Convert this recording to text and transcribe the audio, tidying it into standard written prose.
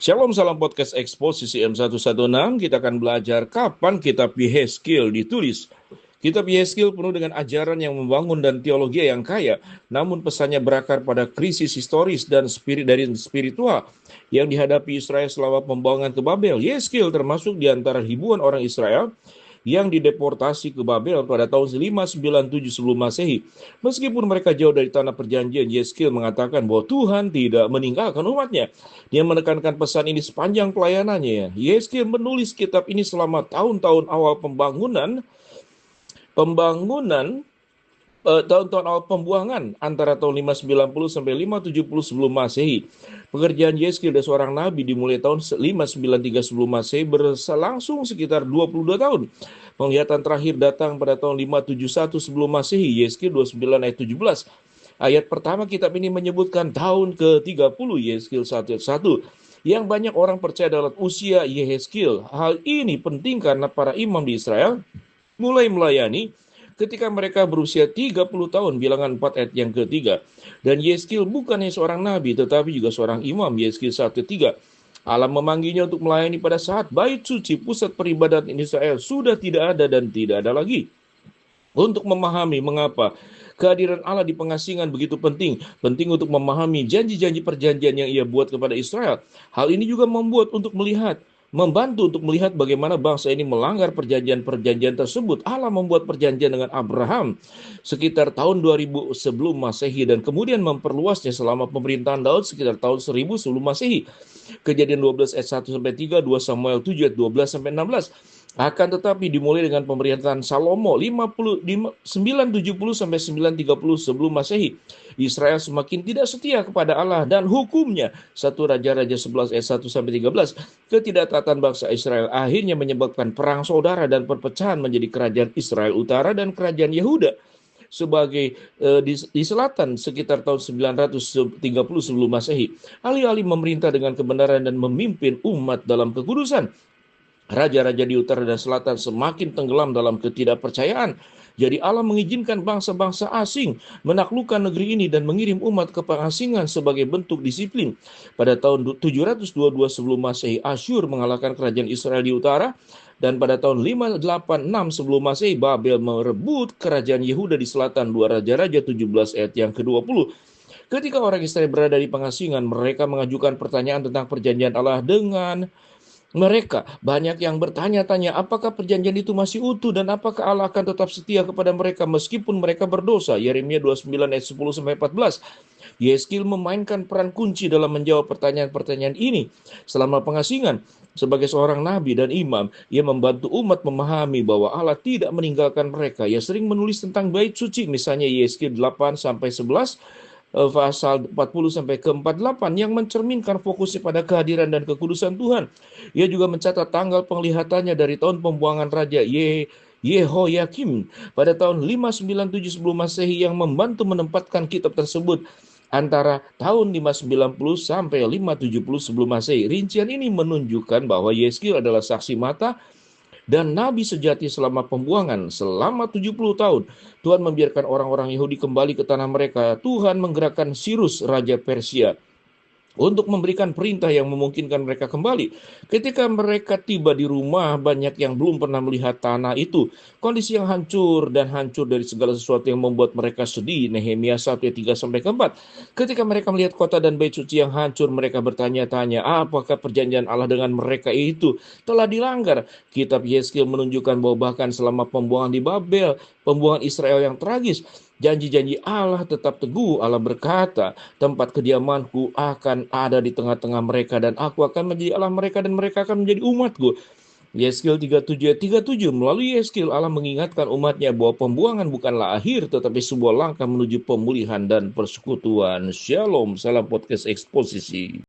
Shalom, salam podcast Eksposisi M116. Kita akan belajar kapan kitab Yehezkiel ditulis. Kitab Yehezkiel penuh dengan ajaran yang membangun dan teologi yang kaya, namun pesannya berakar pada krisis historis dan spiritual yang dihadapi Israel selama pembuangan ke Babel. Yehezkiel termasuk di antara ribuan orang Israel yang dideportasi ke Babel pada tahun 597 sebelum Masehi. Meskipun mereka jauh dari tanah perjanjian, Yehezkiel mengatakan bahwa Tuhan tidak meninggalkan umatnya. Dia menekankan pesan ini sepanjang pelayanannya. Yehezkiel menulis kitab ini selama tahun-tahun awal pembangunan tahun-tahun awal pembuangan antara tahun 590 sampai 570 sebelum Masehi. Pekerjaan Yehezkiel dari seorang nabi dimulai tahun 593 sebelum Masehi berlangsung sekitar 22 tahun. Penglihatan terakhir datang pada tahun 571 sebelum Masehi, Yehezkiel 29 ayat 17. Ayat pertama kitab ini menyebutkan tahun ke-30 Yehezkiel 1 ayat 1. Yang banyak orang percaya dalam usia Yehezkiel. Hal ini penting karena para imam di Israel mulai melayani ketika mereka berusia 30 tahun, bilangan 4 ayat yang ketiga. Dan Yehezkiel bukan hanya seorang nabi, tetapi juga seorang imam, Yehezkiel 1:3. Allah memanggilnya untuk melayani pada saat bait suci, pusat peribadatan Israel, sudah tidak ada dan tidak ada lagi. Untuk memahami mengapa kehadiran Allah di pengasingan begitu penting untuk memahami janji-janji perjanjian yang ia buat kepada Israel. Hal ini juga membantu untuk melihat bagaimana bangsa ini melanggar perjanjian-perjanjian tersebut. Allah membuat perjanjian dengan Abraham sekitar tahun 2000 sebelum Masehi dan kemudian memperluasnya selama pemerintahan Daud sekitar tahun 1000 sebelum Masehi. Kejadian 12 ayat 1 sampai 3, 2 Samuel 7 ayat 12 sampai 16. Akan tetapi dimulai dengan pemerintahan Salomo 970 sampai 930 sebelum Masehi. Israel semakin tidak setia kepada Allah dan hukumnya. 1 Raja-Raja 11 ayat 1 sampai 13. Ketidaktaatan bangsa Israel akhirnya menyebabkan perang saudara dan perpecahan menjadi kerajaan Israel Utara dan kerajaan Yehuda sebagai di selatan sekitar tahun 930 sebelum Masehi. Alih-alih memerintah dengan kebenaran dan memimpin umat dalam kekudusan, raja-raja di utara dan selatan semakin tenggelam dalam ketidakpercayaan. Jadi Allah mengizinkan bangsa-bangsa asing menaklukkan negeri ini dan mengirim umat ke pengasingan sebagai bentuk disiplin. Pada tahun 722 sebelum Masehi, Asyur mengalahkan kerajaan Israel di utara. Dan pada tahun 586 sebelum Masehi, Babel merebut kerajaan Yehuda di selatan. 2 Raja-Raja 17 ayat yang ke-20. Ketika orang Israel berada di pengasingan, mereka mengajukan pertanyaan tentang perjanjian Allah dengan mereka. Banyak yang bertanya-tanya apakah perjanjian itu masih utuh dan apakah Allah akan tetap setia kepada mereka meskipun mereka berdosa. Yeremia 29 ayat 10 sampai 14. Yehezkiel memainkan peran kunci dalam menjawab pertanyaan-pertanyaan ini. Selama pengasingan, sebagai seorang nabi dan imam, ia membantu umat memahami bahwa Allah tidak meninggalkan mereka. Ia sering menulis tentang bait suci, misalnya Yehezkiel 8 sampai 11 pasal 40 sampai ke 48 yang mencerminkan fokusnya pada kehadiran dan kekudusan Tuhan. Ia juga mencatat tanggal penglihatannya dari tahun pembuangan Raja Yehoyakim pada tahun 597 sebelum Masehi yang membantu menempatkan kitab tersebut antara tahun 590 sampai 570 sebelum Masehi. Rincian ini menunjukkan bahwa Yehezkiel adalah saksi mata dan nabi sejati selama pembuangan. Selama 70 tahun Tuhan membiarkan orang-orang Yahudi kembali ke tanah mereka. Tuhan menggerakkan Sirus, Raja Persia, untuk memberikan perintah yang memungkinkan mereka kembali. Ketika mereka tiba di rumah, banyak yang belum pernah melihat tanah itu. Kondisi yang hancur dari segala sesuatu yang membuat mereka sedih. Nehemia 1 ayat 3 sampai 4. Ketika mereka melihat kota dan bait suci yang hancur, mereka bertanya-tanya, apakah perjanjian Allah dengan mereka itu telah dilanggar? Kitab Yehezkiel menunjukkan bahwa bahkan selama pembuangan di Babel, pembuangan Israel yang tragis, janji-janji Allah tetap teguh. Allah berkata, tempat kediamanku akan ada di tengah-tengah mereka dan aku akan menjadi Allah mereka dan mereka akan menjadi umatku. Yehezkiel 37 melalui Yehezkiel Allah mengingatkan umatnya bahwa pembuangan bukanlah akhir tetapi sebuah langkah menuju pemulihan dan persekutuan. Shalom, salam podcast eksposisi.